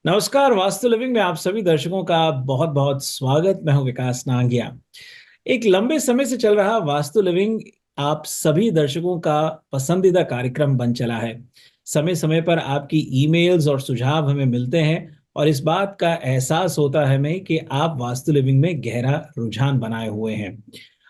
नमस्कार, वास्तु लिविंग में आप सभी दर्शकों का बहुत बहुत स्वागत। मैं हूं विकास नांगिया। एक लंबे समय से चल रहा वास्तु लिविंग आप सभी दर्शकों का पसंदीदा कार्यक्रम बन चला है। समय समय पर आपकी ईमेल्स और सुझाव हमें मिलते हैं और इस बात का एहसास होता है हमें कि आप वास्तु लिविंग में गहरा रुझान बनाए हुए हैं।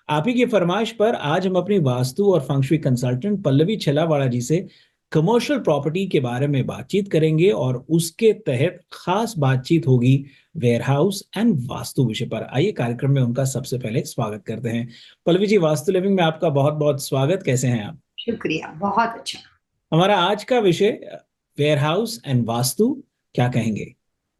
आप ही की फरमाइश पर आज हम अपनी वास्तु और फंक्शुई कंसल्टेंट पल्लवी छेलावाड़ा जी से कमर्शियल प्रॉपर्टी के बारे में बातचीत करेंगे और उसके तहत खास बातचीत होगी वेयरहाउस एंड वास्तु विषय पर। आइए कार्यक्रम में उनका सबसे पहले स्वागत करते हैं। पल्लवी जी, वास्तु लिविंग में आपका बहुत बहुत स्वागत। कैसे हैं आप? शुक्रिया, बहुत अच्छा। हमारा आज का विषय वेयरहाउस एंड वास्तु, क्या कहेंगे?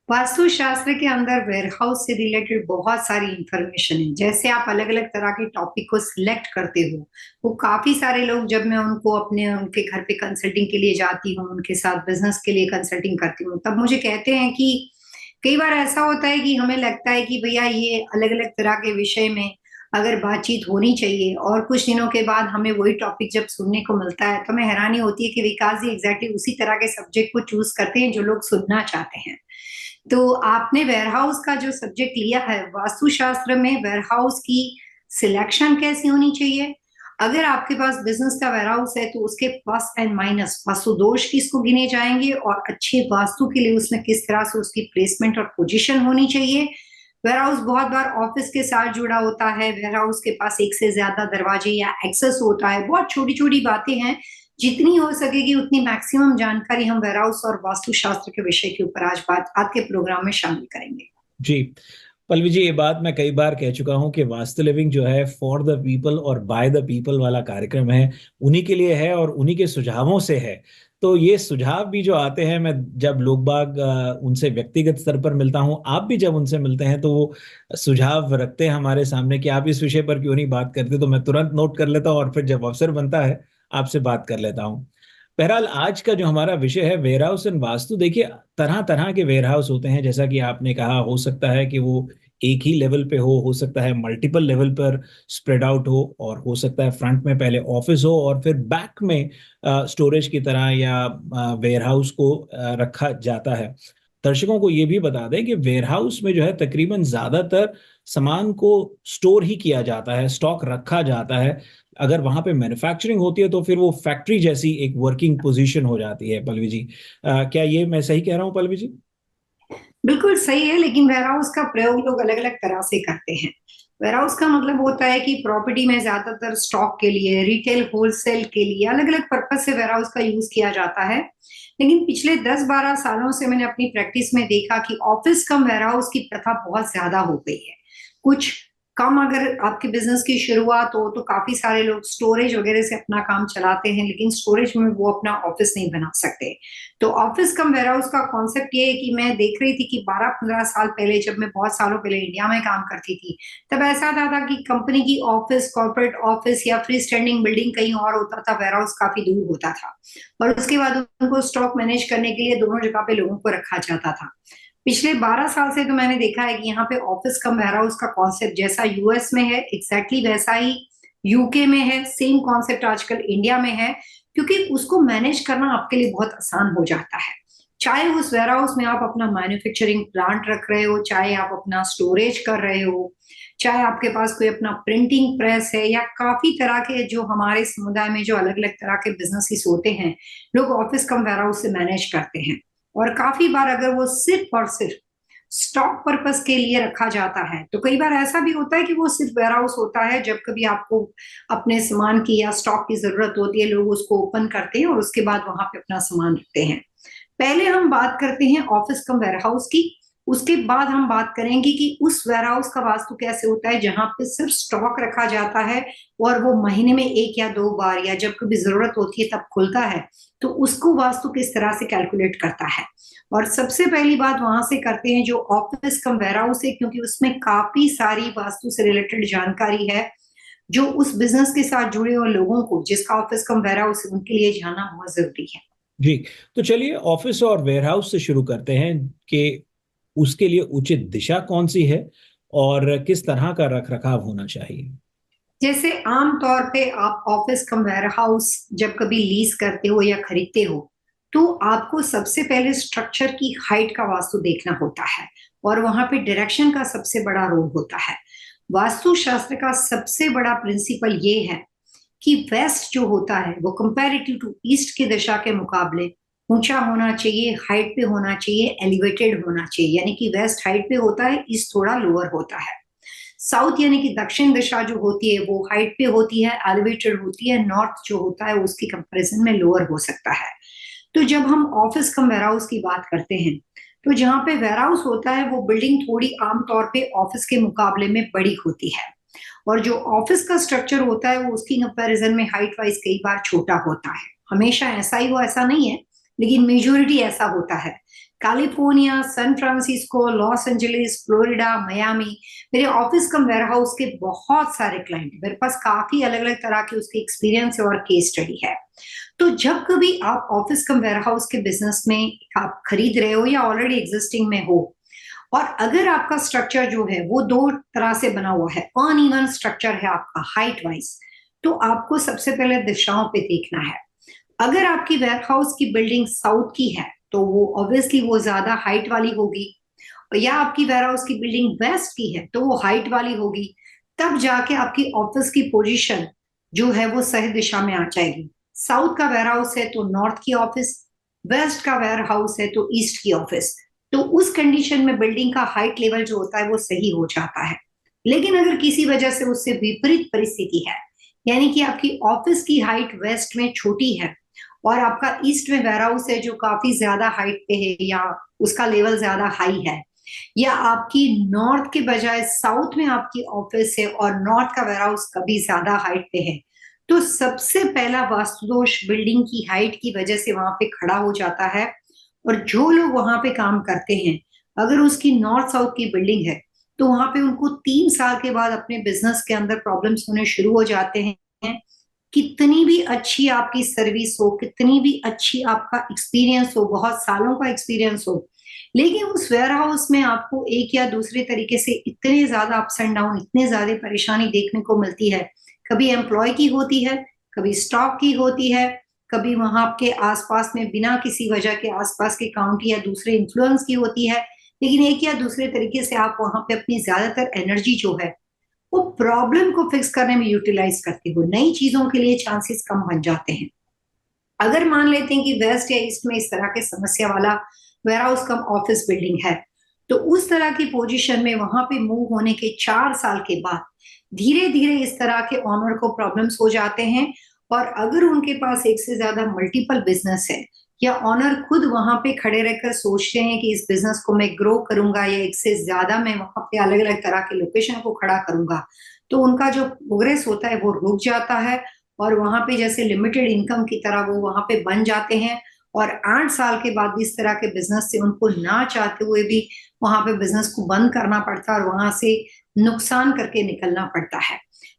वास्तुशास्त्र के अंदर वेयरहाउस से रिलेटेड बहुत सारी इंफॉर्मेशन है। जैसे आप अलग अलग तरह के टॉपिक को सिलेक्ट करते हो, वो काफी सारे लोग, जब मैं उनको उनके घर पे कंसल्टिंग के लिए जाती हूँ, उनके साथ बिजनेस के लिए कंसल्टिंग करती हूँ, तब मुझे कहते हैं कि कई बार ऐसा होता है कि हमें लगता है कि भैया ये अलग अलग तरह के विषय में अगर बातचीत होनी चाहिए, और कुछ दिनों के बाद हमें वही टॉपिक जब सुनने को मिलता है तो हमें हैरानी होती है कि विकास जी एग्जैक्टली उसी तरह के सब्जेक्ट को चूज करते हैं जो लोग सुनना चाहते हैं। तो आपने वेयरहाउस का जो सब्जेक्ट लिया है, वास्तुशास्त्र में वेयरहाउस की सिलेक्शन कैसी होनी चाहिए, अगर आपके पास बिजनेस का वेयरहाउस है तो उसके प्लस एंड माइनस वास्तु दोष किसको गिने जाएंगे, और अच्छे वास्तु के लिए उसमें किस तरह से उसकी प्लेसमेंट और पोजीशन होनी चाहिए। वेयरहाउस बहुत बार ऑफिस के साथ जुड़ा होता है, वेयरहाउस के पास एक से ज्यादा दरवाजे या एक्सेस होता है, बहुत छोटी छोटी बातें हैं। जितनी हो सकेगी उतनी मैक्सिमम जानकारी हम वेयरहाउस और वास्तुशास्त्र के विषय के ऊपर आज के प्रोग्राम में शामिल करेंगे। जी, पल्लवी जी, ये बात मैं कई बार कह चुका हूँ कि वास्तु लिविंग जो है फॉर द पीपल और बाय द पीपल वाला कार्यक्रम है। उन्हीं के लिए है और उन्हीं के सुझावों से है। तो ये सुझाव भी जो आते हैं, मैं जब लोग बाग उनसे व्यक्तिगत स्तर पर मिलता हूँ, आप भी जब उनसे मिलते हैं, तो वो सुझाव रखते हैं हमारे सामने कि आप इस विषय पर क्यों नहीं बात करते। तो मैं तुरंत नोट कर लेता हूँ और फिर जब अवसर बनता है आपसे बात कर लेता हूँ। बहरहाल, आज का जो हमारा विषय है वेयरहाउस एंड वास्तु, देखिए तरह तरह के वेयरहाउस होते हैं। जैसा कि आपने कहा, हो सकता है कि वो एक ही लेवल पे हो सकता है मल्टीपल लेवल पर स्प्रेड आउट हो, और हो सकता है फ्रंट में पहले ऑफिस हो और फिर बैक में स्टोरेज की तरह या वेयरहाउस को रखा जाता है। दर्शकों को ये भी बता दें कि वेयरहाउस में जो है तकरीबन ज्यादातर सामान को स्टोर ही किया जाता है, स्टॉक रखा जाता है। अगर वहां पे मैन्युफैक्चरिंग होती है तो फिर वो फैक्ट्री जैसी एक वर्किंग पोजीशन हो जाती है। पल्लवी जी, क्या ये मैं सही कह रहा हूँ पल्लवी जी? बिल्कुल सही है, लेकिन वेयरहाउस का प्रयोग लोग अलग अलग तरह से करते हैं। वेयरहाउस का मतलब होता है कि प्रॉपर्टी में ज्यादातर स्टॉक के लिए, रिटेल होलसेल के लिए अलग अलग पर्पज से वेयरहाउस का यूज किया जाता है। लेकिन पिछले 10-12 सालों से मैंने अपनी प्रैक्टिस में देखा कि ऑफिस कम वेयरहाउस की प्रथा बहुत ज्यादा हो गई है। कुछ कम, अगर आपके बिजनेस की शुरुआत हो तो काफी सारे लोग स्टोरेज वगैरह से अपना काम चलाते हैं, लेकिन स्टोरेज में वो अपना ऑफिस नहीं बना सकते। तो ऑफिस कम वेयरहाउस का कॉन्सेप्ट ये है कि मैं देख रही थी कि 12-15 साल पहले, जब मैं बहुत सालों पहले इंडिया में काम करती थी, तब ऐसा था कि कंपनी की ऑफिस, कॉर्पोरेट ऑफिस या फ्री स्टैंडिंग बिल्डिंग कहीं और होता था, वेयरहाउस काफी दूर होता था, और उसके बाद उनको स्टॉक मैनेज करने के लिए दोनों जगह पे लोगों को रखा जाता था। पिछले 12 साल से तो मैंने देखा है कि यहाँ पे ऑफिस कम वेयरहाउस का कॉन्सेप्ट जैसा यूएस में है, एग्जैक्टली वैसा ही यूके में है, सेम कॉन्सेप्ट आजकल इंडिया में है, क्योंकि उसको मैनेज करना आपके लिए बहुत आसान हो जाता है। चाहे उस वेयर हाउस में आप अपना मैन्युफैक्चरिंग प्लांट रख रहे हो, चाहे आप अपना स्टोरेज कर रहे हो, चाहे आपके पास कोई अपना प्रिंटिंग प्रेस है, या काफी तरह के जो हमारे समुदाय में जो अलग अलग तरह के बिजनेसेस होते हैं, लोग ऑफिस कम वेयर हाउस से मैनेज करते हैं। और काफी बार अगर वो सिर्फ और सिर्फ स्टॉक पर्पस के लिए रखा जाता है, तो कई बार ऐसा भी होता है कि वो सिर्फ वेयर हाउस होता है, जब कभी आपको अपने सामान की या स्टॉक की जरूरत होती है, लोग उसको ओपन करते हैं और उसके बाद वहां पे अपना सामान रखते हैं। पहले हम बात करते हैं ऑफिस कम वेयरहाउस की, उसके बाद हम बात करेंगे कि उस वेयरहाउस का वास्तु कैसे होता है जहां पे सिर्फ स्टॉक रखा जाता है, और वो महीने में एक या दो बार या जब कभी जरूरत होती है तब खुलता है। तो उसको वास्तु किस तरह से कैलकुलेट करता है। और सबसे पहली बात वहां से करते हैं जो ऑफिस कम वेयरहाउस है, क्योंकि उसमें काफी सारी वास्तु से रिलेटेड जानकारी है जो उस बिजनेस के साथ जुड़े हुए लोगों को, जिसका ऑफिस कम वेयरहाउस है, उनके लिए जानना बहुत जरूरी है। जी, तो चलिए ऑफिस और वेयरहाउस से शुरू करते हैं कि उसके लिए उचित दिशा कौन सी है और किस तरह का रख रखाव होना चाहिए। जैसे आम तौर पे आप ऑफिस कम वेयर हाउस जब कभी लीज करते हो या खरीदते हो, तो आपको सबसे पहले स्ट्रक्चर की हाइट का वास्तु देखना होता है, और वहां पे डायरेक्शन का सबसे बड़ा रोल होता है। वास्तु शास्त्र का सबसे बड़ा प्रिंसिपल ये है कि वेस्ट जो होता है वो कंपैरेटिव टू ईस्ट की दिशा के मुकाबले ऊंचा होना चाहिए, हाइट पे होना चाहिए, एलिवेटेड होना चाहिए। यानी कि वेस्ट हाइट पे होता है, ईस्ट थोड़ा लोअर होता है। साउथ यानी कि दक्षिण दिशा जो होती है वो हाइट पे होती है, एलिवेटेड होती है। नॉर्थ जो होता है उसकी कंपैरिजन में लोअर हो सकता है। तो जब हम ऑफिस कम वेयर हाउस की बात करते हैं, तो जहां पे वेयर हाउस होता है वो बिल्डिंग थोड़ी आमतौर पे ऑफिस के मुकाबले में बड़ी होती है, और जो ऑफिस का स्ट्रक्चर होता है वो उसकी कंपैरिजन में हाइट वाइज कई बार छोटा होता है। हमेशा ऐसा ही हो ऐसा नहीं है, लेकिन मेजोरिटी ऐसा होता है। California, San Francisco, Los Angeles, Florida, Miami, मेरे ऑफिस कम वेयर हाउस के बहुत सारे क्लाइंट, मेरे पास काफी अलग अलग तरह के उसके एक्सपीरियंस और केस स्टडी है। तो जब कभी आप ऑफिस कम वेयर हाउस के बिजनेस में आप खरीद रहे हो या ऑलरेडी एग्जिस्टिंग में हो, और अगर आपका स्ट्रक्चर जो है वो दो तरह से बना हुआ है, अनइवन स्ट्रक्चर है आपका हाइट वाइज, तो आपको सबसे पहले दिशाओं पे देखना है। अगर आपकी वेयर हाउस की बिल्डिंग साउथ की है तो वो ऑब्वियसली वो ज्यादा हाइट वाली होगी, या आपकी वेयर हाउस की बिल्डिंग वेस्ट की है तो वो हाइट वाली होगी। तब जाके आपकी ऑफिस की पोजीशन जो है वो सही दिशा में आ जाएगी। साउथ का वेयर हाउस है तो नॉर्थ की ऑफिस, वेस्ट का वेयर हाउस है तो ईस्ट की ऑफिस। तो उस कंडीशन में बिल्डिंग का हाइट लेवल जो होता है वो सही हो जाता है। लेकिन अगर किसी वजह से उससे विपरीत परिस्थिति है, यानी कि आपकी ऑफिस की हाइट वेस्ट में छोटी है और आपका ईस्ट में वेयर हाउस है जो काफी ज्यादा हाइट पे है, या उसका लेवल ज्यादा हाई है, या आपकी नॉर्थ के बजाय साउथ में आपकी ऑफिस है और नॉर्थ का वेयर हाउस कभी ज्यादा हाइट पे है, तो सबसे पहला वास्तु दोष बिल्डिंग की हाइट की वजह से वहां पे खड़ा हो जाता है। और जो लोग वहां पे काम करते हैं, अगर उसकी नॉर्थ साउथ की बिल्डिंग है, तो वहां पे उनको 3 साल के बाद अपने बिजनेस के अंदर प्रॉब्लम्स होने शुरू हो जाते हैं। कितनी भी अच्छी आपकी सर्विस हो, कितनी भी अच्छी आपका एक्सपीरियंस हो, बहुत सालों का एक्सपीरियंस हो, लेकिन उस वेयर हाउस में आपको एक या दूसरे तरीके से इतने ज्यादा अप्स एंड डाउन, इतने ज्यादा परेशानी देखने को मिलती है। कभी एम्प्लॉय की होती है, कभी स्टॉक की होती है, कभी वहां के आसपास में बिना किसी वजह के आसपास के काउंटी या दूसरे इन्फ्लुएंस की होती है। लेकिन एक या दूसरे तरीके से आप वहां पे अपनी ज्यादातर एनर्जी जो है वो प्रॉब्लम को फिक्स करने में यूटिलाइज करते हो, नई चीजों के लिए चांसेस कम बन जाते हैं। अगर मान लेते हैं कि वेस्ट या ईस्ट में इस तरह के समस्या वाला warehouse cum office building है, तो उस तरह की पोजीशन में वहां पे मूव होने के 4 साल के बाद धीरे धीरे इस तरह के ऑनर को प्रॉब्लम्स हो जाते हैं। और अगर उनके पास एक से ज्यादा मल्टीपल बिजनेस है, या ऑनर खुद वहां पे खड़े रहकर सोचते हैं कि इस बिजनेस को मैं ग्रो करूंगा या एक से ज्यादा मैं वहां पे अलग अलग तरह के लोकेशन को खड़ा करूंगा, तो उनका जो प्रोग्रेस होता है वो रुक जाता है। और वहां पे जैसे लिमिटेड इनकम की तरह वो वहां पे बन जाते हैं। और 8 साल के बाद इस तरह के बिजनेस से उनको ना चाहते हुए भी वहां पे बिजनेस को बंद करना पड़ता है और वहां से नुकसान करके निकलना पड़ता है।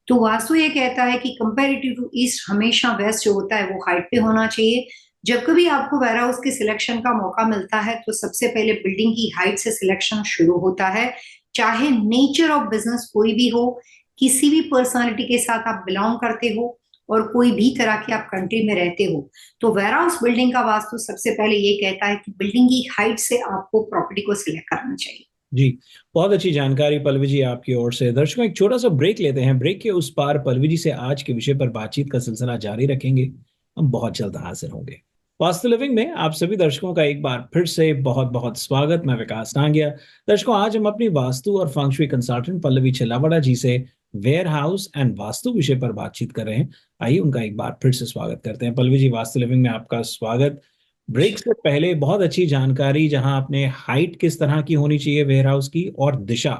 तो वास्तु ये कहता है कि कंपेरेटिव टू ईस्ट हमेशा वेस्ट जो होता है वो हाइट पे होना चाहिए। जब कभी आपको वेयर हाउस के सिलेक्शन का मौका मिलता है तो सबसे पहले बिल्डिंग की हाइट से सिलेक्शन शुरू होता है। चाहे नेचर ऑफ बिजनेस कोई भी हो, किसी भी पर्सनालिटी के साथ आप बिलोंग करते हो, और कोई भी तरह की आप कंट्री में रहते हो, तो वेयर हाउस बिल्डिंग का वास्तु सबसे पहले ये कहता है कि बिल्डिंग की हाइट से आपको प्रॉपर्टी को सिलेक्ट करना चाहिए। जी, बहुत अच्छी जानकारी पल्लवी जी आपकी ओर से। दर्शकों, एक छोटा सा ब्रेक लेते हैं। ब्रेक के उस पार पल्लवी जी से आज के विषय पर बातचीत का सिलसिला जारी रखेंगे। हम बहुत जल्द हाजिर होंगे। वास्तु लिविंग में आप सभी दर्शकों का एक बार फिर से बहुत बहुत स्वागत। मैं विकास नांगिया। दर्शकों, आज हम अपनी वास्तु और फंक्शुई कंसल्टेंट पल्लवी छिलावड़ा जी से वेयर हाउस एंड वास्तु विषय पर बातचीत कर रहे हैं। आइए उनका एक बार फिर से स्वागत करते हैं। पल्लवी जी, वास्तु लिविंग में आपका स्वागत। ब्रेक से पहले बहुत अच्छी जानकारी, जहां आपने हाइट किस तरह की होनी चाहिए वेयर हाउस की और दिशा,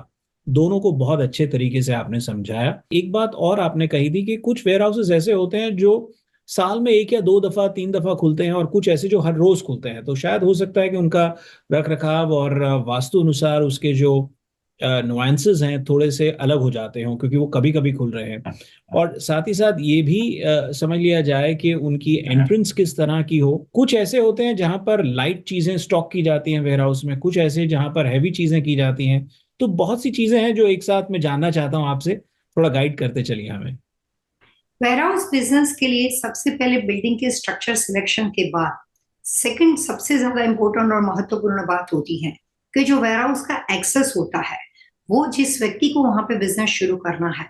दोनों को बहुत अच्छे तरीके से आपने समझाया। एक बात और आपने कही थी कि कुछ वेयर हाउसेस ऐसे होते हैं जो साल में 1 या 2 दफा 3 दफा खुलते हैं और कुछ ऐसे जो हर रोज खुलते हैं। तो शायद हो सकता है कि उनका रख रखाव और वास्तु अनुसार उसके जो नुआंसेस हैं थोड़े से अलग हो जाते हों, क्योंकि वो कभी कभी खुल रहे हैं। और साथ ही साथ ये भी समझ लिया जाए कि उनकी एंट्रेंस किस तरह की हो। कुछ ऐसे होते हैं जहां पर लाइट चीजें स्टॉक की जाती हैं वेयर हाउस में, कुछ ऐसे जहां पर हैवी चीजें की जाती हैं। तो बहुत सी चीजें हैं जो एक साथ मैं जानना चाहता हूं आपसे, थोड़ा गाइड करते चलिए हमें। वेयर हाउस बिजनेस के लिए सबसे पहले बिल्डिंग के स्ट्रक्चर सिलेक्शन के बाद सेकंड सबसे ज्यादा इंपॉर्टेंट और महत्वपूर्ण बात होती है कि जो वेयर हाउस का एक्सेस होता है, वो जिस व्यक्ति को वहां पे बिजनेस शुरू करना है,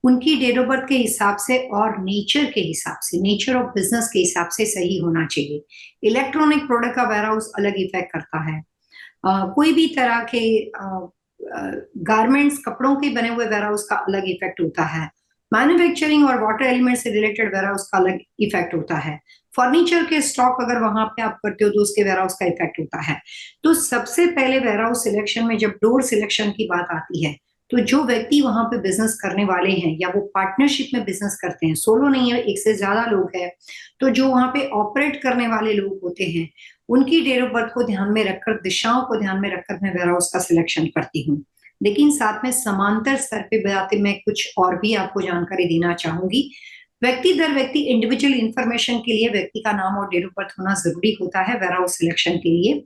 उनकी डेट ऑफ बर्थ के हिसाब से और नेचर के हिसाब से, नेचर ऑफ बिजनेस के हिसाब से सही होना चाहिए। इलेक्ट्रॉनिक प्रोडक्ट का वेयर हाउस अलग इफेक्ट करता है। कोई भी तरह के गारमेंट्स, कपड़ों के बने हुए वेयर हाउस का अलग इफेक्ट होता है। मैन्युफैक्चरिंग और वाटर एलिमेंट से रिलेटेड वेयर हाउस का अलग इफेक्ट होता है। फर्नीचर के स्टॉक अगर वहां पे आप करते हो तो उसके वेयर हाउस का इफेक्ट होता है। तो सबसे पहले वेयर हाउस सिलेक्शन में जब डोर सिलेक्शन की बात आती है, तो जो व्यक्ति वहां पे बिजनेस करने वाले हैं या वो पार्टनरशिप में बिजनेस करते हैं, सोलो नहीं है, एक से ज्यादा लोग हैं, तो जो वहां पे ऑपरेट करने वाले लोग होते हैं, उनकी डेट ऑफ बर्थ को ध्यान में रखकर, दिशाओं को ध्यान में रखकर मैं वेयर हाउस का सिलेक्शन करती हूँ। लेकिन साथ में समांतर स्तर पे बताते मैं कुछ और भी आपको जानकारी देना चाहूंगी। व्यक्ति दर व्यक्ति इंडिविजुअल इंफॉर्मेशन के लिए व्यक्ति का नाम और डेट ऑफ बर्थ होना जरूरी होता है वेयर हाउस सिलेक्शन के लिए।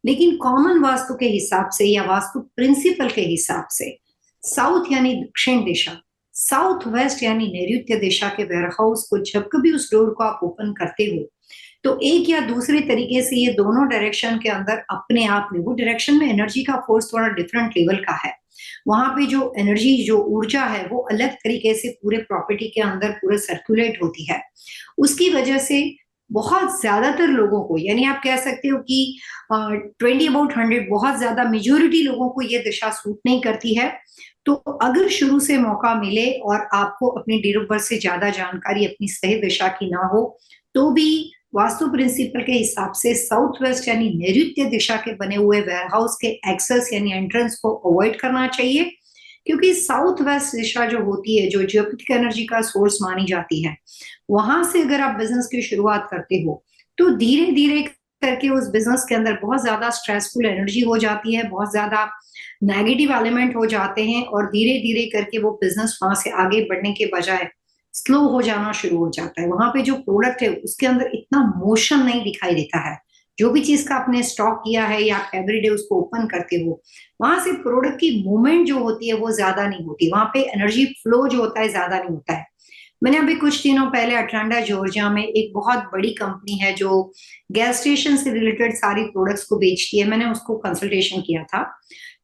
लेकिन कॉमन वास्तु के हिसाब से या वास्तु प्रिंसिपल के हिसाब से साउथ यानी दक्षिण दिशा, साउथ वेस्ट यानी नैऋत्य दिशा के वेयर हाउस को जब कभी उस डोर को आप ओपन करते हो, तो एक या दूसरे तरीके से ये दोनों डायरेक्शन के अंदर अपने आप में, वो डायरेक्शन में एनर्जी का फोर्स थोड़ा डिफरेंट लेवल का है। वहां पे जो एनर्जी, जो ऊर्जा है, वो अलग तरीके से पूरे प्रॉपर्टी के अंदर पूरे सर्कुलेट होती है। उसकी वजह से बहुत ज्यादातर लोगों को, यानी आप कह सकते हो कि 20/100, बहुत ज्यादा मेजोरिटी लोगों को ये दिशा सूट नहीं करती है। तो अगर शुरू से मौका मिले और आपको अपनी डेट ऑफ बर्थ से ज्यादा जानकारी अपनी सही दिशा की ना हो, तो भी वास्तु प्रिंसिपल के हिसाब से साउथ वेस्ट यानी नैऋत्य दिशा के बने हुए वेयर हाउस के एक्सेस यानी एंट्रेंस को अवॉइड करना चाहिए। क्योंकि साउथ वेस्ट दिशा जो होती है, जो ज्योतिक एनर्जी का सोर्स मानी जाती है, वहां से अगर आप बिजनेस की शुरुआत करते हो तो धीरे धीरे करके उस बिजनेस के अंदर बहुत ज्यादा स्ट्रेसफुल एनर्जी हो जाती है, बहुत ज्यादा नेगेटिव एलिमेंट हो जाते हैं, और धीरे धीरे करके वो बिजनेस वहां से आगे बढ़ने के बजाय स्लो हो जाना शुरू हो जाता है। वहां पे जो प्रोडक्ट है उसके अंदर इतना मोशन नहीं दिखाई देता है। जो भी चीज का आपने स्टॉक किया है या आप एवरीडे उसको ओपन करते हो, वहां से प्रोडक्ट की मूवमेंट जो होती है वो ज्यादा नहीं होती, वहां पे एनर्जी फ्लो जो होता है ज्यादा नहीं होता है। मैंने अभी कुछ दिनों पहले अटलांटा जॉर्जिया में एक बहुत बड़ी कंपनी है जो गैस स्टेशन से रिलेटेड सारी प्रोडक्ट्स को बेचती है, मैंने उसको कंसल्टेशन किया था।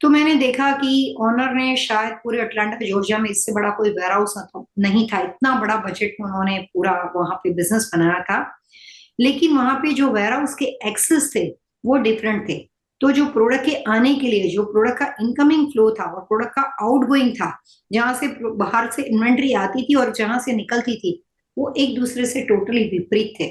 तो मैंने देखा कि ओनर ने शायद पूरे अटलांटा जॉर्जिया में इससे बड़ा कोई वेयर हाउस नहीं था, इतना बड़ा बजट में उन्होंने पूरा वहां पे बिजनेस बनाया था। लेकिन वहां पे जो वेयर हाउस के एक्सेस थे वो डिफरेंट थे। तो जो प्रोडक्ट के आने के लिए, जो प्रोडक्ट का इनकमिंग फ्लो था और प्रोडक्ट का आउटगोइंग था, जहां से बाहर से इन्वेंट्री आती थी और जहां से निकलती थी, वो एक दूसरे से टोटली विपरीत थे।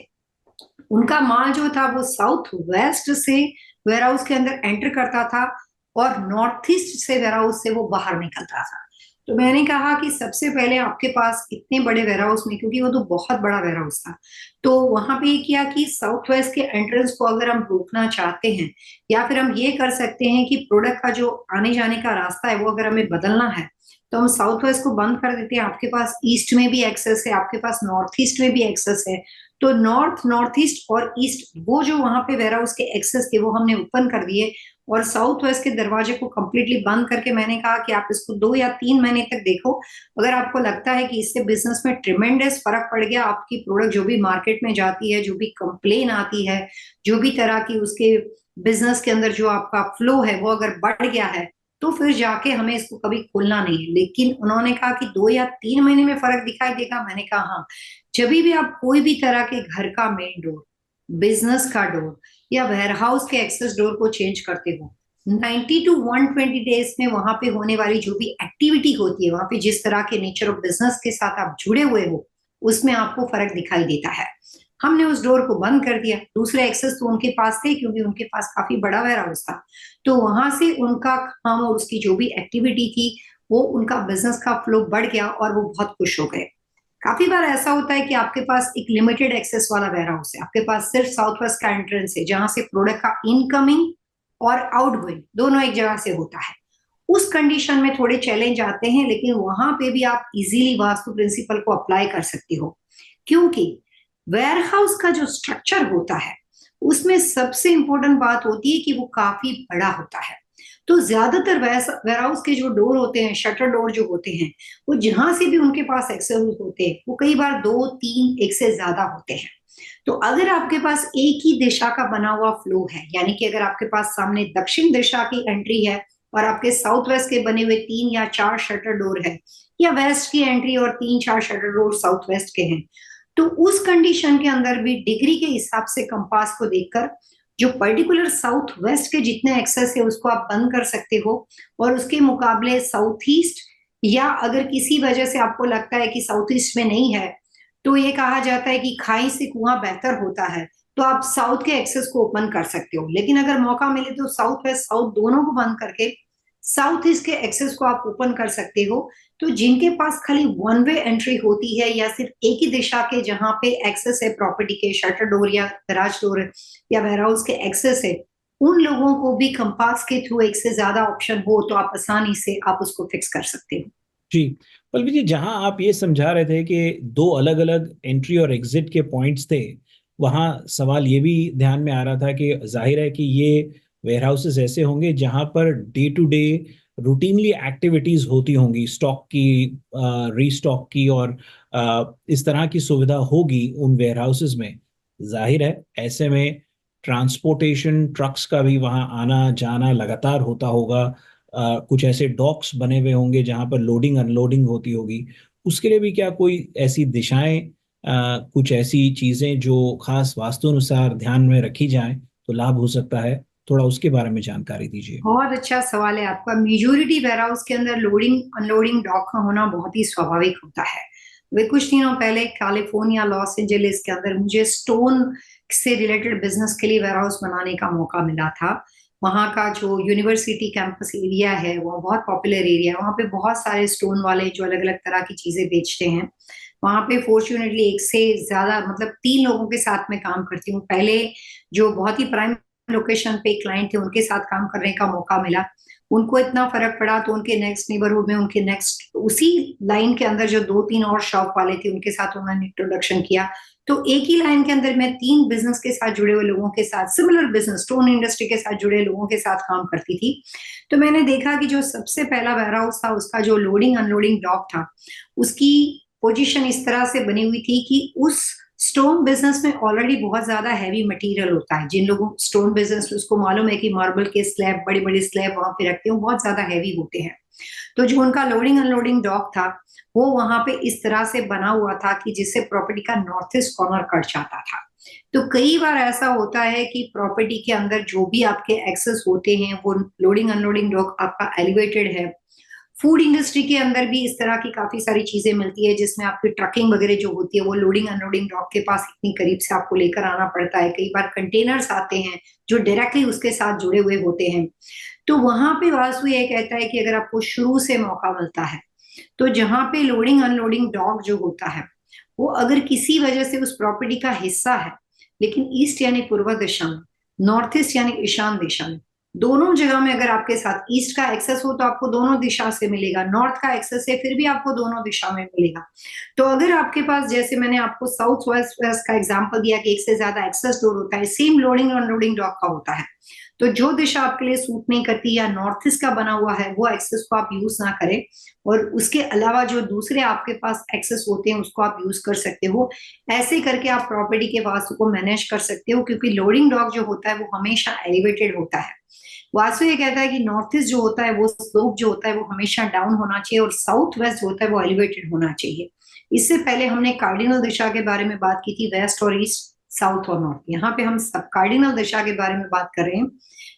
उनका माल जो था वो साउथ वेस्ट से वेयर हाउस के अंदर एंटर करता था और नॉर्थ ईस्ट से वेयर हाउस से वो बाहर निकलता था। तो मैंने कहा कि सबसे पहले आपके पास इतने बड़े वेयर हाउस में, क्योंकि वो तो बहुत बड़ा वेयर हाउस था, तो वहां पे किया कि साउथ वेस्ट के एंट्रेंस को अगर हम रोकना चाहते हैं, या फिर हम ये कर सकते हैं कि प्रोडक्ट का जो आने जाने का रास्ता है वो अगर हमें बदलना है, तो हम साउथ वेस्ट को बंद कर देते हैं। आपके पास ईस्ट में भी एक्सेस है, आपके पास नॉर्थ ईस्ट में भी एक्सेस है। तो नॉर्थ, नॉर्थ ईस्ट और ईस्ट, वो जो वहां पे वेयर हाउस के एक्सेस थे वो हमने ओपन कर दिए, और साउथ वेस्ट के दरवाजे को कंप्लीटली बंद करके मैंने कहा कि आप इसको 2 या 3 महीने तक देखो। अगर आपको लगता है कि इससे बिजनेस में ट्रिमेंडस फर्क पड़ गया, आपकी प्रोडक्ट जो भी मार्केट में जाती है, जो भी कंप्लेन आती है, जो भी तरह की उसके बिजनेस के अंदर जो आपका फ्लो है वो अगर बढ़ गया है, तो फिर जाके हमें इसको कभी खोलना नहीं है। लेकिन उन्होंने कहा कि 2 या 3 महीने में फर्क दिखाई देगा। मैंने कहा हाँ, जब भी आप कोई भी तरह के घर का मेन डोर, बिजनेस का डोर या वेयर हाउस के एक्सेस डोर को चेंज करते हो, 90 to 120 डेज में वहां पे होने वाली जो भी एक्टिविटी होती है, वहां पे जिस तरह के नेचर ऑफ बिजनेस के साथ आप जुड़े हुए हो, उसमें आपको फर्क दिखाई देता है। हमने उस डोर को बंद कर दिया। दूसरे एक्सेस तो उनके पास थे, क्योंकि उनके पास काफी बड़ा वेयर हाउस था, तो वहां से उनका काम और उसकी जो भी एक्टिविटी थी, वो उनका बिजनेस का फ्लो बढ़ गया और वो बहुत खुश हो गए। काफी बार ऐसा होता है कि आपके पास एक लिमिटेड एक्सेस वाला वेयर हाउस है, आपके पास सिर्फ साउथ वेस्ट का एंट्रेंस है, जहां से प्रोडक्ट का इनकमिंग और आउटगोइंग दोनों एक जगह से होता है। उस कंडीशन में थोड़े चैलेंज आते हैं, लेकिन वहां पे भी आप इजीली वास्तु प्रिंसिपल को अप्लाई कर सकते हो, क्योंकि वेयर हाउस का जो स्ट्रक्चर होता है उसमें सबसे इंपॉर्टेंट बात होती है कि वो काफी बड़ा होता है। तो ज्यादातर वेयर हाउस के जो डोर होते हैं, शटर डोर जो होते हैं, वो जहां से भी उनके पास एक्सेस होते हैं, वो कई बार 2, 3, एक से ज्यादा होते हैं। तो अगर आपके पास एक ही दिशा का बना हुआ फ्लो है, यानी कि अगर आपके पास सामने दक्षिण दिशा की एंट्री है और आपके साउथ वेस्ट के बने हुए 3 या 4 शटर डोर है, या वेस्ट की एंट्री और 3-4 शटर डोर साउथ वेस्ट के हैं, तो उस कंडीशन के अंदर भी डिग्री के हिसाब से कंपास को देखकर जो पर्टिकुलर साउथ वेस्ट के जितने एक्सेस है उसको आप बंद कर सकते हो, और उसके मुकाबले साउथ ईस्ट, या अगर किसी वजह से आपको लगता है कि साउथ ईस्ट में नहीं है, तो ये कहा जाता है कि खाई से कुआं बेहतर होता है, तो आप साउथ के एक्सेस को ओपन कर सकते हो। लेकिन अगर मौका मिले तो साउथ वेस्ट साउथ दोनों को बंद करके साउथ ईस्ट के एक्सेस को आप ओपन कर सकते हो। तो जिनके पास खाली वन वे एंट्री होती है या सिर्फ एक ही दिशा के जहां पे एक्सेस है प्रॉपर्टी के, शटर डोर या गराज डोर या वेयरहाउस के एक्सेस है, उन लोगों को भी कंपास के थ्रू एक से ज्यादा ऑप्शन हो तो आप आसानी से आप उसको फिक्स कर सकते हो। जी। पल्लवी जी, जहां आप ये समझा रहे थे कि दो अलग अलग एंट्री और एग्जिट के पॉइंट्स थे, वहां सवाल ये भी ध्यान में आ रहा था कि जाहिर है कि ये वेयरहाउसेस ऐसे होंगे जहां पर day to day routinely activities होती होंगी, स्टॉक की, रीस्टॉक की, और इस तरह की सुविधा होगी उन वेयरहाउसेस में। जाहिर है ऐसे में ट्रांसपोर्टेशन, ट्रक्स का भी वहां आना जाना लगातार होता होगा। कुछ ऐसे डॉक्स बने हुए होंगे जहां पर लोडिंग अनलोडिंग होती होगी। उसके लिए भी क्या कोई ऐसी दिशाएं, कुछ ऐसी चीजें जो खास वास्तु अनुसार ध्यान में रखी जाएं तो लाभ हो सकता है? थोड़ा उसके बारे में जानकारी दीजिए। बहुत अच्छा सवाल है आपका। मेजोरिटी वेयरहाउस के अंदर लोडिंग अनलोडिंग डॉक का होना बहुत ही स्वाभाविक होता है। वे कुछ दिनों पहले कैलिफोर्निया लॉस एंजलिस के अंदर मुझे स्टोन से रिलेटेड बिजनेस के लिए वेयरहाउस बनाने का मौका मिला था। वहाँ का जो यूनिवर्सिटी कैंपस एरिया है वो बहुत पॉपुलर एरिया है। वहाँ पे बहुत सारे स्टोन वाले जो अलग अलग तरह की चीजें बेचते हैं। वहाँ पे फॉर्चुनेटली एक से ज्यादा मतलब 3 लोगों के साथ में काम करती हूँ। पहले जो बहुत ही प्राइम लोकेशन पे क्लाइंट थे उनके साथ काम करने का मौका मिला। उनको इतना फर्क पड़ा तो उनके नेक्स्ट नेबरहुड में उनके नेक्स्ट उसी लाइन के अंदर जो 2-3 और शॉप वाले थे उनके साथ उन्होंने इंट्रोडक्शन किया। तो एक ही लाइन के अंदर मैं 3 बिजनेस के साथ जुड़े हुए लोगों के साथ, सिमिलर बिजनेस स्टोन इंडस्ट्री के साथ जुड़े लोगों के साथ काम करती थी। तो मैंने देखा कि जो सबसे पहला वेयरहाउस था उसका जो लोडिंग अनलोडिंग डॉक था उसकी पोजीशन इस तरह से बनी हुई थी कि उस स्टोन बिजनेस में ऑलरेडी बहुत ज्यादा हैवी मटेरियल होता है। जिन लोगों स्टोन बिजनेस उसको मालूम है कि मार्बल के स्लैब, बड़े बड़े स्लैब वहां पे रखते हैं, बहुत ज्यादा हैवी होते हैं। तो जो उनका लोडिंग अनलोडिंग डॉक था वो वहां पे इस तरह से बना हुआ था कि जिससे प्रॉपर्टी का नॉर्थ ईस्ट कॉर्नर कट जाता था। तो कई बार ऐसा होता है कि प्रॉपर्टी के अंदर जो भी आपके एक्सेस होते हैं वो लोडिंग अनलोडिंग डॉक आपका एलिवेटेड है। फूड इंडस्ट्री के अंदर भी इस तरह की काफी सारी चीजें मिलती है जिसमें आपकी ट्रकिंग वगैरह जो होती है वो लोडिंग अनलोडिंग डॉक के पास इतनी करीब से आपको लेकर आना पड़ता है। कई बार कंटेनर्स आते हैं जो डायरेक्टली उसके साथ जुड़े हुए होते हैं। तो वहां पे वासु ये कहता है कि अगर आपको शुरू से मौका मिलता है तो जहां पे लोडिंग अनलोडिंग डॉक जो होता है वो अगर किसी वजह से उस प्रॉपर्टी का हिस्सा है, लेकिन ईस्ट यानी पूर्व दिशा में, नॉर्थ ईस्ट यानी ईशान दिशा में, दोनों जगह में अगर आपके साथ ईस्ट का एक्सेस हो तो आपको दोनों दिशा से मिलेगा, नॉर्थ का एक्सेस है फिर भी आपको दोनों दिशा में मिलेगा। तो अगर आपके पास, जैसे मैंने आपको साउथ वेस्ट वेस्ट का एग्जांपल दिया कि एक से ज्यादा एक्सेस डोर होता है, सेम लोडिंग और अनलोडिंग डॉक का होता है। तो जो दिशा आपके लिए सूट नहीं करती या नॉर्थ ईस्ट का बना हुआ है वो एक्सेस को आप यूज ना करें, और उसके अलावा जो दूसरे आपके पास एक्सेस होते हैं उसको आप यूज कर सकते हो। ऐसे करके आप प्रॉपर्टी के वास्तु को मैनेज कर सकते हो, क्योंकि लोडिंग डॉक जो होता है वो हमेशा एलिवेटेड होता है। वास्तु ये कहता है कि नॉर्थ ईस्ट जो होता है वो स्लोप जो होता है वो हमेशा डाउन होना चाहिए, और साउथ वेस्ट जो होता है वो एलिवेटेड होना चाहिए। इससे पहले हमने कार्डिनल दिशा के बारे में बात की थी, वेस्ट और ईस्ट, साउथ और नॉर्थ। यहाँ पे हम सब कार्डिनल दिशा के बारे में बात कर रहे हैं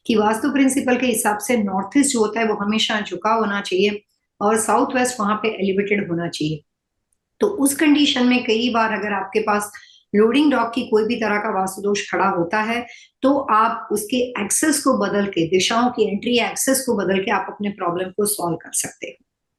कि वास्तु प्रिंसिपल के हिसाब से नॉर्थ ईस्ट जो होता है वो हमेशा झुका होना चाहिए और साउथ वेस्ट वहां पे एलिवेटेड होना चाहिए। तो उस कंडीशन में कई बार अगर आपके पास लोडिंग डॉक की कोई भी तरह का वास्तु दोष खड़ा होता है तो आप उसके एक्सेस को बदल के, दिशाओं की एंट्री या एक्सेस को बदल के आप अपने प्रॉब्लम को सॉल्व कर सकते हैं।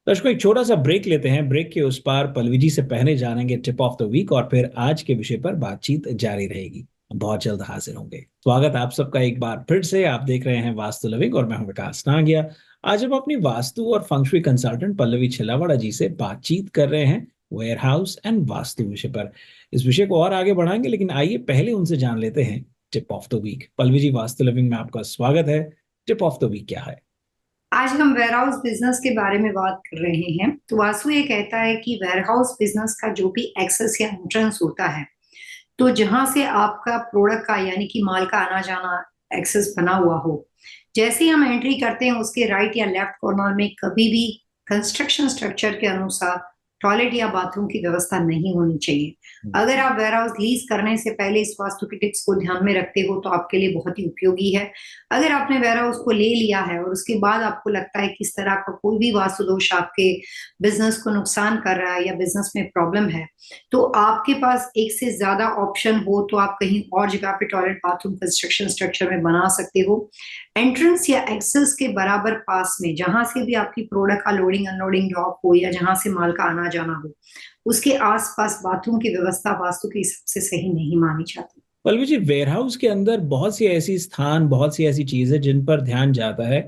दर्शकों, एक छोटा सा ब्रेक लेते हैं। ब्रेक के उस पार पल्लवी जी से पहले जानेंगे टिप ऑफ द वीक, और फिर आज के विषय पर बातचीत जारी रहेगी। बहुत जल्द हाजिर होंगे। स्वागत आप सबका एक बार फिर से। आप देख रहे हैं वास्तु लिविंग और मैं हूं विकास नागिया। आज हम अपनी वास्तु और फंक्शुई कंसल्टेंट पल्लवी छिलावाड़ा जी से बातचीत कर रहे हैं वेयर हाउस एंड वास्तु विषय पर। इस विषय को और आगे बढ़ाएंगे, लेकिन आइए पहले उनसे जान लेते हैं tip of the week. Pallavi ji, Vastu living में आपका स्वागत है। टिप ऑफ द वीक क्या है? आज हम वेयरहाउस बिजनेस के बारे में बात कर रहे हैं। तो वासु ये कहता है कि वेयरहाउस बिजनेस का जो भी एक्सेस या एंट्रेंस होता है तो जहां से आपका प्रोडक्ट का यानी कि माल का आना जाना एक्सेस बना हुआ हो, जैसे ही हम एंट्री करते हैं उसके राइट या लेफ्ट कॉर्नर में कभी भी कंस्ट्रक्शन स्ट्रक्चर के अनुसार टॉयलेट या बाथरूम की व्यवस्था नहीं होनी चाहिए। अगर आप वेयर हाउस लीज करने से पहले इस वास्तु की टिप्स को ध्यान में रखते हो तो आपके लिए बहुत ही उपयोगी है। अगर आपने वेयर हाउस को ले लिया है और उसके बाद आपको लगता है कि इस तरह का कोई भी वास्तु दोष आपके बिजनेस को नुकसान कर रहा है या बिजनेस में प्रॉब्लम है, तो आपके पास एक से ज्यादा ऑप्शन हो तो आप कहीं और जगह पे टॉयलेट बाथरूम कंस्ट्रक्शन स्ट्रक्चर में बना सकते हो। एंट्रेंस या एक्सेस के बराबर पास में जहां से भी आपकी प्रोडक्ट का लोडिंग अनलोडिंग ड्रॉप हो या जहां से माल का आना जाना हो, उसके आसपास बाथरूम की व्यवस्था वास्तु के हिसाब से सही नहीं मानी जाती। पल्लवी जी, वेयरहाउस के अंदर बहुत सी ऐसी स्थान, बहुत सी ऐसी चीजें जिन पर ध्यान जाता है।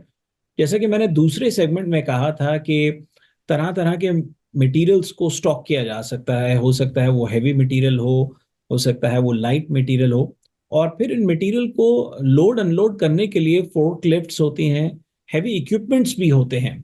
जैसे कि मैंने दूसरे सेगमेंट में कहा था कि तरह तरह के मटेरियल्स को स्टॉक किया जा सकता है। हो सकता है वो हैवी मटेरियल हो सकता है वो लाइट मटेरियल हो। और फिर इन मटेरियल को लोड अनलोड करने के लिए फोर्क लिफ्ट्स होती हैं, हैवी इक्विपमेंट्स भी होते हैं।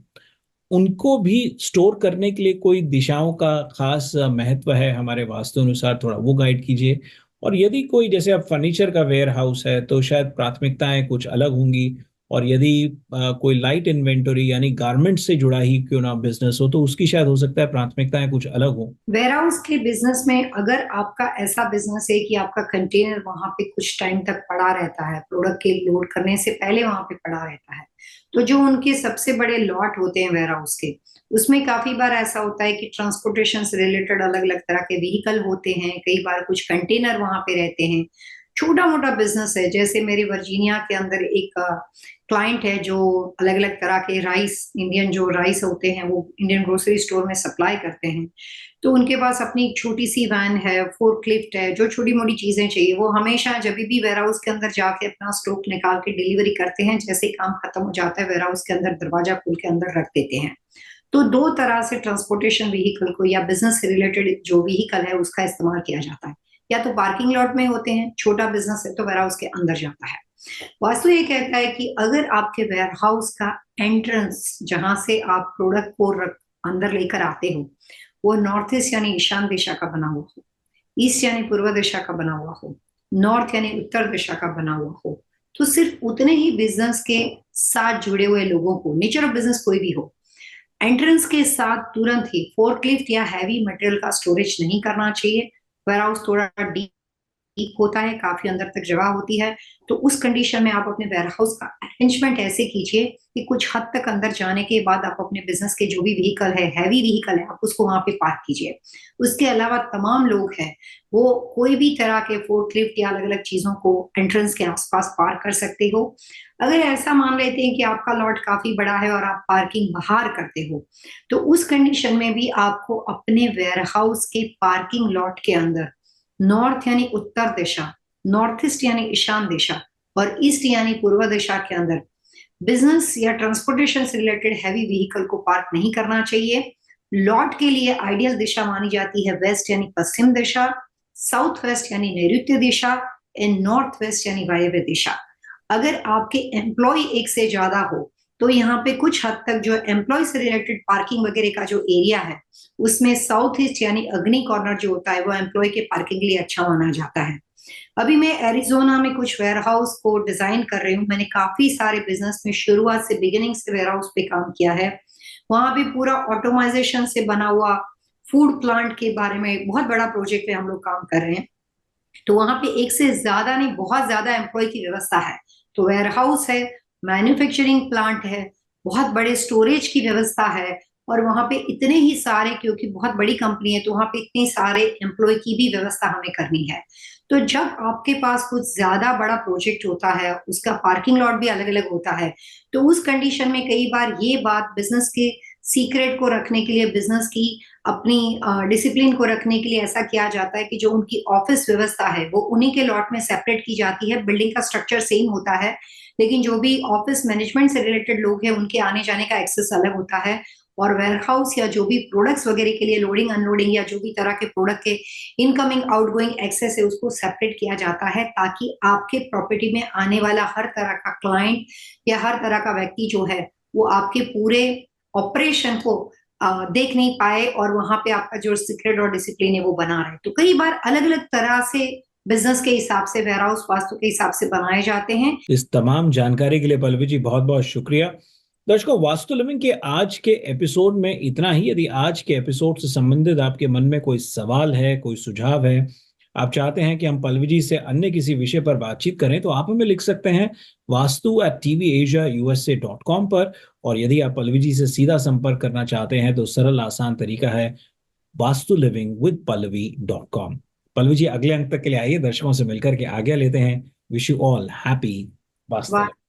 उनको भी स्टोर करने के लिए कोई दिशाओं का खास महत्व है हमारे वास्तु अनुसार, थोड़ा वो गाइड कीजिए। और यदि कोई, जैसे अब फर्नीचर का वेयर हाउस है तो शायद प्राथमिकताएं कुछ अलग होंगी। और यदि कोई लाइट इन्वेंटरी यानी गारमेंट से जुड़ा ही क्यों ना बिजनेस हो तो उसकी शायद हो सकता है प्राथमिकताएं कुछ अलग हो। वेयर हाउस के बिजनेस में अगर आपका ऐसा बिजनेस है कि आपका कंटेनर वहां पे कुछ टाइम तक पड़ा रहता है, प्रोडक्ट के लोड करने से पहले वहां पे पड़ा रहता है, तो जो उनके सबसे बड़े लॉट होते हैं वेयर हाउस के, उसमें काफी बार ऐसा होता है कि ट्रांसपोर्टेशन से रिलेटेड अलग अलग तरह के व्हीकल होते हैं, कई बार कुछ कंटेनर वहां पे रहते हैं। छोटा मोटा बिजनेस है, जैसे मेरे वर्जीनिया के अंदर एक क्लाइंट है जो अलग अलग तरह के राइस, इंडियन जो राइस होते हैं वो इंडियन ग्रोसरी स्टोर में सप्लाई करते हैं। तो उनके पास अपनी एक छोटी सी वैन है, फोर्कलिफ्ट है, जो छोटी मोटी चीजें चाहिए वो हमेशा जब भी वेयर हाउस के अंदर जाके अपना स्टॉक निकाल के डिलीवरी करते हैं, जैसे ही काम खत्म हो जाता है वेयर हाउस के अंदर दरवाजा खोल के अंदर रख देते हैं। तो दो तरह से ट्रांसपोर्टेशन व्हीकल को या बिजनेस से रिलेटेड जो व्हीकल है उसका इस्तेमाल किया जाता है। या तो पार्किंग लॉट में होते हैं, छोटा बिजनेस है तो वेयर हाउस के अंदर जाता है। वास्तु ये कहता है कि अगर आपके वेयर हाउस का एंट्रेंस जहां से आप प्रोडक्ट को अंदर लेकर आते हो वो नॉर्थ ईस्ट यानी ईशान दिशा का बना हुआ हो, ईस्ट यानी पूर्व दिशा का बना हुआ हो, नॉर्थ यानी उत्तर दिशा का बना हुआ हो, तो सिर्फ उतने ही बिजनेस के साथ जुड़े हुए लोगों को, नेचर ऑफ बिजनेस कोई भी हो, एंट्रेंस के साथ तुरंत ही फोर्कलिफ्ट या हैवी मटेरियल का स्टोरेज नहीं करना चाहिए। वेयर हाउस थोड़ा डीप लीक होता है, काफी अंदर तक जगह होती है, तो उस कंडीशन में आप अपने वेयर हाउस का अरेंजमेंट ऐसे कीजिए कि कुछ हद तक अंदर जाने के बाद आप अपने बिजनेस के जो भी व्हीकल है, हैवी व्हीकल है, आप उसको वहां पे पार्क कीजिए। उसके अलावा तमाम लोग हैं वो कोई भी तरह के फोर्कलिफ्ट या अलग अलग चीजों को एंट्रेंस के आसपास पार्क कर सकते हो। अगर ऐसा मान लेते हैं कि आपका लॉट काफी बड़ा है और आप पार्किंग बाहर करते हो, तो उस कंडीशन में भी आपको अपने वेयर हाउस के पार्किंग लॉट के अंदर नॉर्थ यानी उत्तर दिशा, नॉर्थ ईस्ट यानी ईशान दिशा और ईस्ट यानी पूर्व दिशा के अंदर बिजनेस या ट्रांसपोर्टेशन से रिलेटेड हैवी व्हीकल को पार्क नहीं करना चाहिए। लॉट के लिए आइडियल दिशा मानी जाती है वेस्ट यानी पश्चिम दिशा, साउथ वेस्ट यानी नैऋत्य दिशा एंड नॉर्थ वेस्ट यानी वायव्य दिशा। अगर आपके एम्प्लॉय एक से ज्यादा हो तो यहाँ पे कुछ हद तक जो एम्प्लॉय से रिलेटेड पार्किंग वगैरह का जो एरिया है उसमें साउथ ईस्ट यानी अग्नि कॉर्नर जो होता है वो एम्प्लॉय के पार्किंग के लिए अच्छा माना जाता है। अभी मैं एरिजोना में कुछ वेयर हाउस को डिजाइन कर रही हूँ। मैंने काफी सारे बिजनेस में शुरुआत से, बिगिनिंग से वेयर हाउस पे काम किया है। वहां भी पूरा ऑटोमाइजेशन से बना हुआ फूड प्लांट के बारे में बहुत बड़ा प्रोजेक्ट पे हम लोग काम कर रहे हैं। तो वहां पे एक से ज्यादा नहीं, बहुत ज्यादा एम्प्लॉय की व्यवस्था है। तो वेयर हाउस है, मैन्युफैक्चरिंग प्लांट है, बहुत बड़े स्टोरेज की व्यवस्था है, और वहां पे इतने ही सारे, क्योंकि बहुत बड़ी कंपनी है तो वहां पे इतने सारे एम्प्लॉय की भी व्यवस्था हमें करनी है। तो जब आपके पास कुछ ज्यादा बड़ा प्रोजेक्ट होता है, उसका पार्किंग लॉट भी अलग अलग होता है, तो उस कंडीशन में कई बार ये बात बिजनेस के सीक्रेट को रखने के लिए, बिजनेस की अपनी डिसिप्लिन को रखने के लिए ऐसा किया जाता है कि जो उनकी ऑफिस व्यवस्था है वो उन्हीं के लॉट में सेपरेट की जाती है। बिल्डिंग का स्ट्रक्चर सेम होता है, लेकिन जो भी ऑफिस मैनेजमेंट से रिलेटेड लोग हैं उनके आने जाने का एक्सेस अलग होता है। और वेयर हाउस या जो भी प्रोडक्ट्स वगैरह के लिए लोडिंग अनलोडिंग या जो भी तरह के प्रोडक्ट के इनकमिंग आउटगोइंग एक्सेस है उसको सेपरेट किया जाता है, ताकि आपके प्रॉपर्टी में आने वाला हर तरह का क्लाइंट या हर तरह का व्यक्ति जो है वो आपके पूरे ऑपरेशन को देख नहीं पाए और वहां पे आपका जो सीक्रेट और डिसिप्लिन है वो बना रहे। तो कई बार अलग अलग तरह से बिजनेस के हिसाब से, वेयर हाउस वास्तु के हिसाब से बनाए जाते हैं। इस तमाम जानकारी के लिए पल्लवी जी बहुत बहुत शुक्रिया। दर्शकों, वास्तु लिविंग के आज के एपिसोड में इतना ही। यदि आज के एपिसोड से संबंधित आपके मन में कोई सवाल है, कोई सुझाव है, आप चाहते हैं कि हम पल्लवी जी से अन्य किसी विषय पर बातचीत करें, तो आप हमें लिख सकते हैं vastu@tvasiausa.com पर। और यदि आप पल्लवी जी से सीधा संपर्क करना चाहते हैं तो सरल आसान तरीका है vastulivingwithpallavi.com। पल्लवी जी, अगले अंक तक के लिए आइए, दर्शकों से मिलकर के आज्ञा लेते हैं। Wish you all happy vastu.